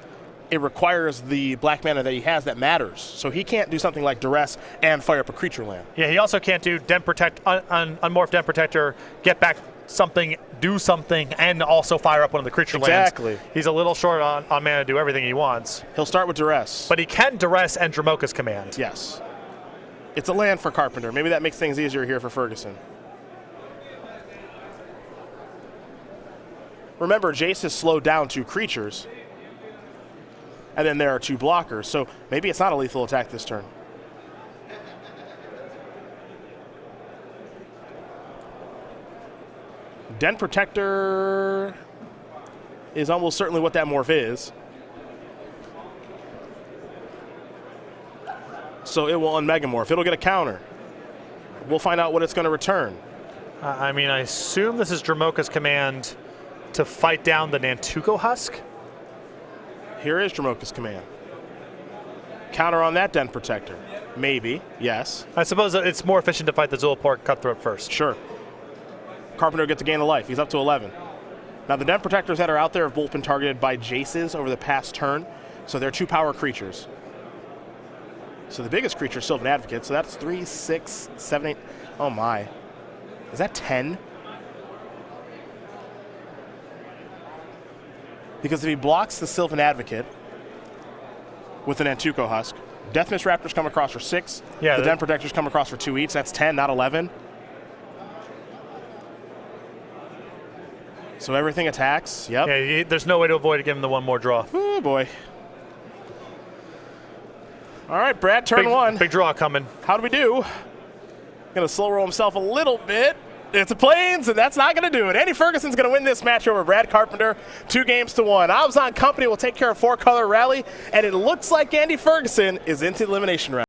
Speaker 1: it requires the black mana that he has that matters. So he can't do something like Duress and fire up a creature land.
Speaker 2: Yeah, he also can't do Den Protect, Unmorph Den Protector, get back something, do something, and also fire up one of the creature lands.
Speaker 1: Exactly.
Speaker 2: He's a little short on mana to do everything he wants.
Speaker 1: He'll start with Duress.
Speaker 2: But he can Duress and Dromoka's command.
Speaker 1: Yes. It's a land for Carpenter. Maybe that makes things easier here for Ferguson. Remember, Jace has slowed down 2 creatures, and then there are 2 blockers, so maybe it's not a lethal attack this turn. Den Protector is almost certainly what that morph is. So it will unmegamorph. It'll get a counter. We'll find out what it's going to return.
Speaker 2: I mean, I assume this is Dromoka's command to fight down the Nantuko Husk.
Speaker 1: Here is Dromoka's command. Counter on that Den Protector. Maybe, yes.
Speaker 2: I suppose it's more efficient to fight the Zilliport Cutthroat first.
Speaker 1: Sure. Carpenter gets a gain of life. He's up to 11. Now, the Den Protectors that are out there have both been targeted by Jaces over the past turn, so they're 2 power creatures. So the biggest creature is Sylvan Advocate, so that's 3, 6, 7, 8. Oh, my. Is that 10? Because if he blocks the Sylvan Advocate with an Nantuko Husk, Death Mist Raptors come across for 6.
Speaker 2: Yeah,
Speaker 1: the Den Protectors come across for 2 each. That's 10, not 11. So everything attacks. Yep.
Speaker 2: Yeah, there's no way to avoid giving the one more draw.
Speaker 1: Oh boy. All right, Brad, turn one.
Speaker 2: Big draw coming.
Speaker 1: How do we do? Gonna slow roll himself a little bit. It's a Plains, and that's not going to do it. Andy Ferguson's going to win this match over Brad Carpenter, 2-1. Obzon Company will take care of 4-color rally, and it looks like Andy Ferguson is into the elimination round.